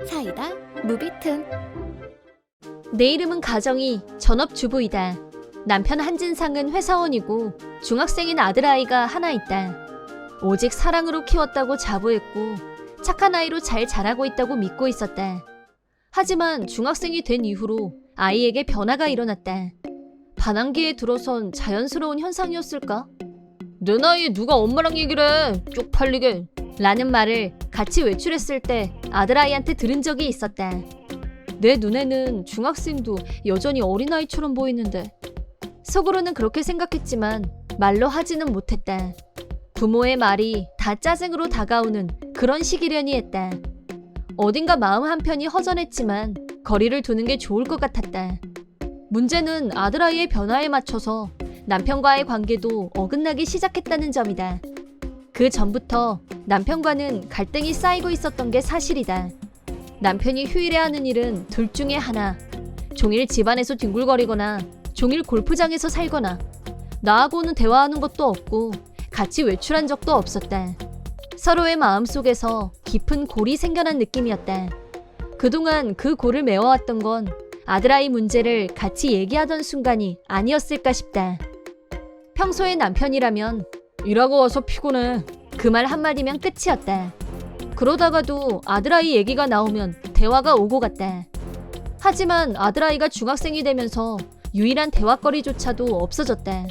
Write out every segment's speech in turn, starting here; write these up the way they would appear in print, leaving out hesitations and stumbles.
사이다 무비튼. 내 이름은 가정이 전업주부이다. 남편 한진상은 회사원이고 중학생인 아들아이가 하나 있다. 오직 사랑으로 키웠다고 자부했고 착한 아이로 잘 자라고 있다고 믿고 있었다. 하지만 중학생이 된 이후로 아이에게 변화가 일어났다. 반항기에 들어선 자연스러운 현상이었을까? 내 나이에 누가 엄마랑 얘기를 해, 쪽팔리게 라는 말을 같이 외출했을 때 아들아이한테 들은 적이 있었다. 내 눈에는 중학생도 여전히 어린아이처럼 보이는데 속으로는 그렇게 생각했지만 말로 하지는 못했다. 부모의 말이 다 짜증으로 다가오는 그런 시기려니 했다. 어딘가 마음 한편이 허전했지만 거리를 두는 게 좋을 것 같았다. 문제는 아들아이의 변화에 맞춰서 남편과의 관계도 어긋나기 시작했다는 점이다. 그 전부터 남편과는 갈등이 쌓이고 있었던 게 사실이다. 남편이 휴일에 하는 일은 둘 중에 하나. 종일 집안에서 뒹굴거리거나 종일 골프장에서 살거나 나하고는 대화하는 것도 없고 같이 외출한 적도 없었다. 서로의 마음속에서 깊은 골이 생겨난 느낌이었다. 그동안 그 골을 메워왔던 건 아들아이 문제를 같이 얘기하던 순간이 아니었을까 싶다. 평소에 남편이라면 일하고 와서 피곤해. 그 말 한마디면 끝이었다. 그러다가도 아들아이 얘기가 나오면 대화가 오고 갔다. 하지만 아들아이가 중학생이 되면서 유일한 대화거리조차도 없어졌다.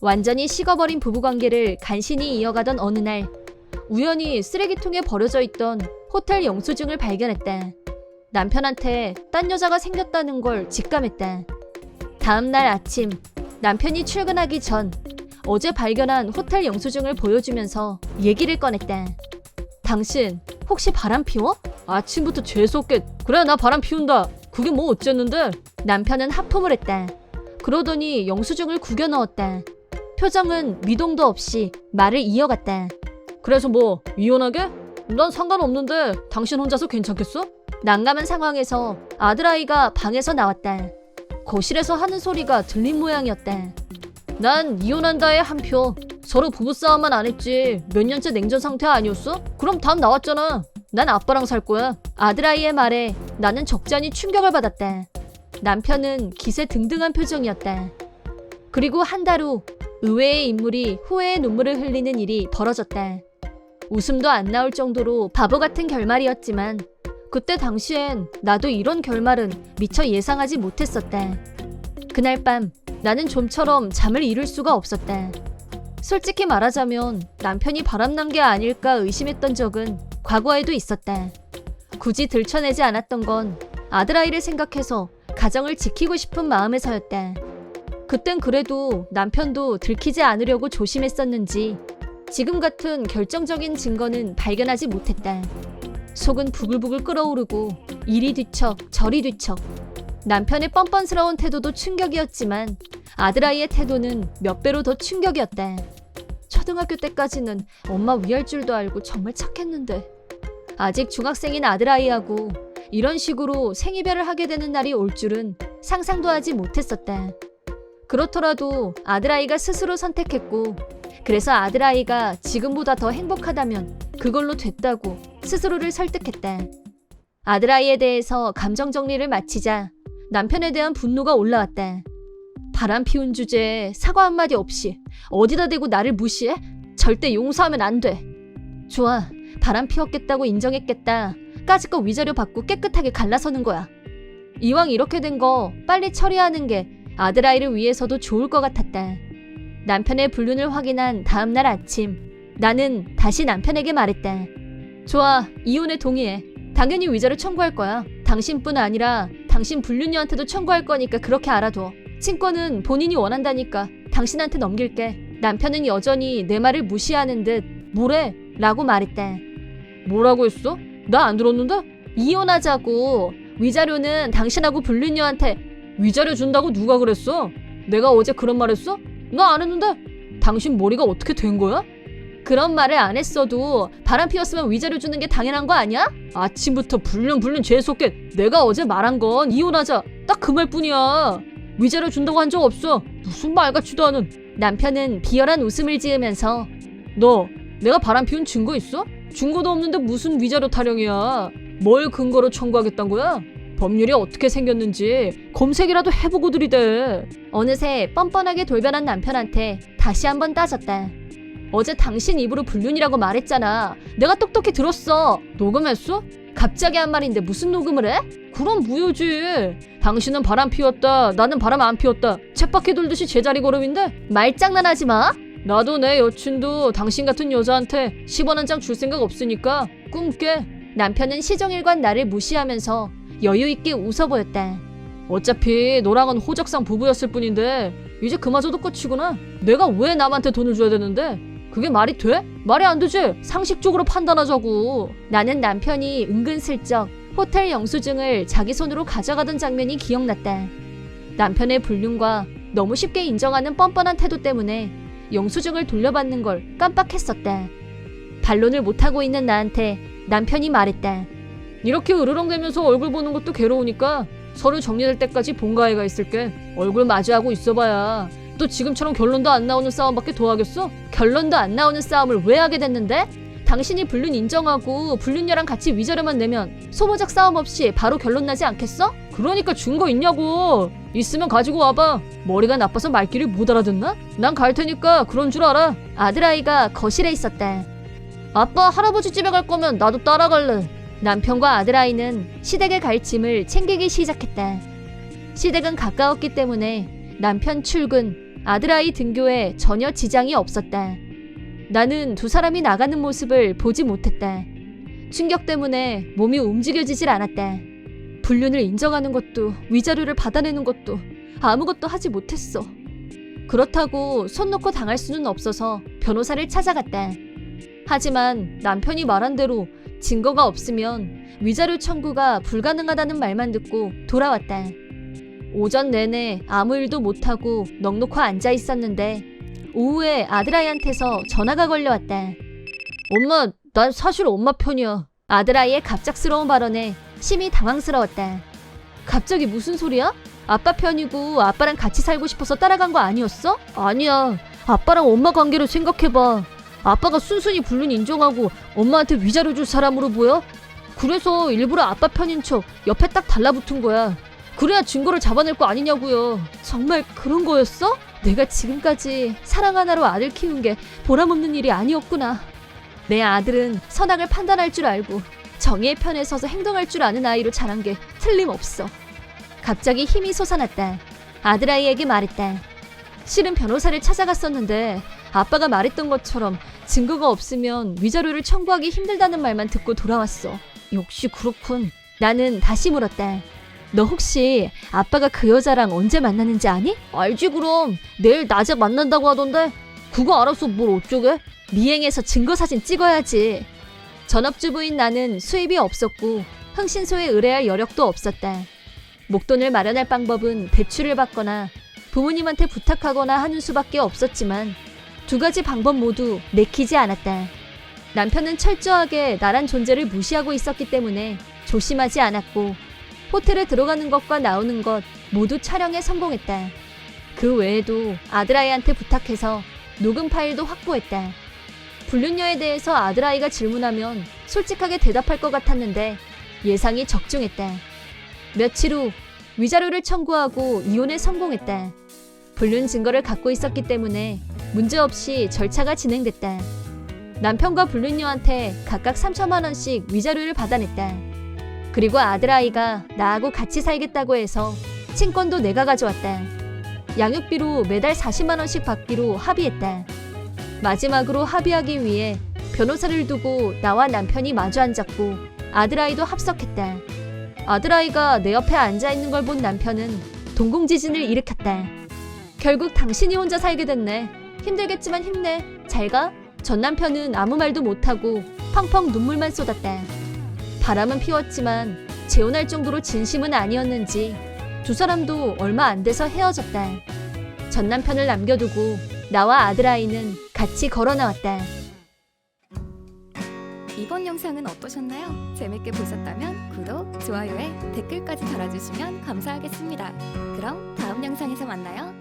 완전히 식어버린 부부관계를 간신히 이어가던 어느 날 우연히 쓰레기통에 버려져 있던 호텔 영수증을 발견했다. 남편한테 딴 여자가 생겼다는 걸 직감했다. 다음 날 아침 남편이 출근하기 전 어제 발견한 호텔 영수증을 보여주면서 얘기를 꺼냈다. 당신 혹시 바람 피워? 아침부터 재수없게. 그래, 나 바람 피운다. 그게 뭐 어쨌는데? 남편은 하품을 했다. 그러더니 영수증을 구겨 넣었다. 표정은 미동도 없이 말을 이어갔다. 그래서 뭐 이혼하게? 난 상관없는데 당신 혼자서 괜찮겠어? 난감한 상황에서 아들아이가 방에서 나왔다. 거실에서 하는 소리가 들린 모양이었다. 난 이혼한다에 한 표. 서로 부부싸움만 안 했지 몇 년째 냉전 상태 아니었어? 그럼 답 나왔잖아. 난 아빠랑 살 거야. 아들아이의 말에 나는 적잖이 충격을 받았다. 남편은 기세등등한 표정이었다. 그리고 한 달 후 의외의 인물이 후회의 눈물을 흘리는 일이 벌어졌다. 웃음도 안 나올 정도로 바보 같은 결말이었지만 그때 당시엔 나도 이런 결말은 미처 예상하지 못했었다. 그날 밤 나는 좀처럼 잠을 이룰 수가 없었다. 솔직히 말하자면 남편이 바람난 게 아닐까 의심했던 적은 과거에도 있었다. 굳이 들춰내지 않았던 건 아들아이를 생각해서 가정을 지키고 싶은 마음에서였다. 그땐 그래도 남편도 들키지 않으려고 조심했었는지 지금 같은 결정적인 증거는 발견하지 못했다. 속은 부글부글 끓어오르고 이리 뒤척 저리 뒤척. 남편의 뻔뻔스러운 태도도 충격이었지만 아들아이의 태도는 몇 배로 더 충격이었다. 초등학교 때까지는 엄마 위할 줄도 알고 정말 착했는데 아직 중학생인 아들아이하고 이런 식으로 생이별을 하게 되는 날이 올 줄은 상상도 하지 못했었다. 그렇더라도 아들아이가 스스로 선택했고 그래서 아들아이가 지금보다 더 행복하다면 그걸로 됐다고 스스로를 설득했다. 아들아이에 대해서 감정 정리를 마치자 남편에 대한 분노가 올라왔다. 바람 피운 주제에 사과 한마디 없이 어디다 대고 나를 무시해? 절대 용서하면 안 돼. 좋아, 바람 피웠겠다고 인정했겠다. 까짓거 위자료 받고 깨끗하게 갈라서는 거야. 이왕 이렇게 된 거 빨리 처리하는 게 아들아이를 위해서도 좋을 것 같았다. 남편의 불륜을 확인한 다음날 아침 나는 다시 남편에게 말했다. 좋아, 이혼에 동의해. 당연히 위자료 청구할 거야. 당신뿐 아니라 당신 불륜녀한테도 청구할 거니까 그렇게 알아둬. 친권은 본인이 원한다니까 당신한테 넘길게. 남편은 여전히 내 말을 무시하는 듯 뭐래? 라고 말했다. 뭐라고 했어? 나 안 들었는데? 이혼하자고. 위자료는 당신하고 불륜녀한테. 위자료 준다고 누가 그랬어? 내가 어제 그런 말 했어? 나 안 했는데? 당신 머리가 어떻게 된 거야? 그런 말을 안 했어도 바람 피웠으면 위자료 주는 게 당연한 거 아니야? 아침부터 불륜 재수없게. 내가 어제 말한 건 이혼하자. 딱 그 말뿐이야. 위자료 준다고 한 적 없어. 무슨 말 같지도 않은. 남편은 비열한 웃음을 지으면서 너 내가 바람 피운 증거 있어? 증거도 없는데 무슨 위자료 타령이야. 뭘 근거로 청구하겠다는 거야? 법률이 어떻게 생겼는지 검색이라도 해보고 들이대. 어느새 뻔뻔하게 돌변한 남편한테 다시 한번 따졌다. 어제 당신 입으로 불륜이라고 말했잖아. 내가 똑똑히 들었어. 녹음했어? 갑자기 한 말인데 무슨 녹음을 해? 그럼 무효지. 당신은 바람 피웠다. 나는 바람 안 피웠다. 쳇바퀴 돌듯이 제자리 걸음인데? 말장난하지 마. 나도 내 여친도 당신 같은 여자한테 10원 한 장 줄 생각 없으니까 꿈깨. 남편은 시종일관 나를 무시하면서 여유있게 웃어 보였다. 어차피 너랑은 호적상 부부였을 뿐인데 이제 그마저도 끝이구나. 내가 왜 남한테 돈을 줘야 되는데? 그게 말이 돼? 말이 안 되지. 상식적으로 판단하자고. 나는 남편이 은근슬쩍 호텔 영수증을 자기 손으로 가져가던 장면이 기억났다. 남편의 불륜과 너무 쉽게 인정하는 뻔뻔한 태도 때문에 영수증을 돌려받는 걸 깜빡했었다. 반론을 못하고 있는 나한테 남편이 말했다. 이렇게 으르렁대면서 얼굴 보는 것도 괴로우니까 서류 정리될 때까지 본가에 가 있을게. 얼굴 마주하고 있어봐야 또 지금처럼 결론도 안 나오는 싸움밖에 더 하겠어? 결론도 안 나오는 싸움을 왜 하게 됐는데? 당신이 불륜 인정하고 불륜녀랑 같이 위자료만 내면 소모적 싸움 없이 바로 결론 나지 않겠어? 그러니까 증거 있냐고. 있으면 가지고 와봐. 머리가 나빠서 말귀를 못 알아듣나? 난 갈 테니까 그런 줄 알아. 아들아이가 거실에 있었다. 아빠 할아버지 집에 갈 거면 나도 따라갈래. 남편과 아들아이는 시댁에 갈 짐을 챙기기 시작했다. 시댁은 가까웠기 때문에 남편 출근, 아들아이 등교에 전혀 지장이 없었다. 나는 두 사람이 나가는 모습을 보지 못했다. 충격 때문에 몸이 움직여지질 않았다. 불륜을 인정하는 것도 위자료를 받아내는 것도 아무것도 하지 못했어. 그렇다고 손 놓고 당할 수는 없어서 변호사를 찾아갔다. 하지만 남편이 말한 대로 증거가 없으면 위자료 청구가 불가능하다는 말만 듣고 돌아왔다. 오전 내내 아무 일도 못하고 넋놓고 앉아 있었는데 오후에 아들아이한테서 전화가 걸려왔다. 엄마, 난 사실 엄마 편이야. 아들아이의 갑작스러운 발언에 심히 당황스러웠다. 갑자기 무슨 소리야? 아빠 편이고 아빠랑 같이 살고 싶어서 따라간 거 아니었어? 아니야. 아빠랑 엄마 관계를 생각해봐. 아빠가 순순히 불륜 인정하고 엄마한테 위자료 줄 사람으로 보여? 그래서 일부러 아빠 편인 척 옆에 딱 달라붙은 거야. 그래야 증거를 잡아낼 거 아니냐고요. 정말 그런 거였어? 내가 지금까지 사랑 하나로 아들 키운 게 보람없는 일이 아니었구나. 내 아들은 선악을 판단할 줄 알고 정의의 편에 서서 행동할 줄 아는 아이로 자란 게 틀림없어. 갑자기 힘이 솟아났다. 아들아이에게 말했다. 실은 변호사를 찾아갔었는데 아빠가 말했던 것처럼 증거가 없으면 위자료를 청구하기 힘들다는 말만 듣고 돌아왔어. 역시 그렇군. 나는 다시 물었다. 너 혹시 아빠가 그 여자랑 언제 만났는지 아니? 알지 그럼. 내일 낮에 만난다고 하던데. 그거 알아서 뭘 어쩌게? 미행해서 증거사진 찍어야지. 전업주부인 나는 수입이 없었고 흥신소에 의뢰할 여력도 없었다. 목돈을 마련할 방법은 대출을 받거나 부모님한테 부탁하거나 하는 수밖에 없었지만 두 가지 방법 모두 내키지 않았다. 남편은 철저하게 나란 존재를 무시하고 있었기 때문에 조심하지 않았고 호텔에 들어가는 것과 나오는 것 모두 촬영에 성공했다. 그 외에도 아들아이한테 부탁해서 녹음 파일도 확보했다. 불륜녀에 대해서 아들아이가 질문하면 솔직하게 대답할 것 같았는데 예상이 적중했다. 며칠 후 위자료를 청구하고 이혼에 성공했다. 불륜 증거를 갖고 있었기 때문에 문제없이 절차가 진행됐다. 남편과 불륜녀한테 각각 3천만 원씩 위자료를 받아냈다. 그리고 아들아이가 나하고 같이 살겠다고 해서 친권도 내가 가져왔다. 양육비로 매달 40만 원씩 받기로 합의했다. 마지막으로 합의하기 위해 변호사를 두고 나와 남편이 마주 앉았고 아들아이도 합석했다. 아들아이가 내 옆에 앉아있는 걸 본 남편은 동공지진을 일으켰다. 결국 당신이 혼자 살게 됐네. 힘들겠지만 힘내. 잘 가. 전 남편은 아무 말도 못하고 펑펑 눈물만 쏟았다. 바람은 피웠지만 재혼할 정도로 진심은 아니었는지 두 사람도 얼마 안 돼서 헤어졌다. 전 남편을 남겨두고 나와 아들아이는 같이 걸어 나왔다. 이번 영상은 어떠셨나요? 재밌게 보셨다면 구독, 좋아요에 댓글까지 달아주시면 감사하겠습니다. 그럼 다음 영상에서 만나요.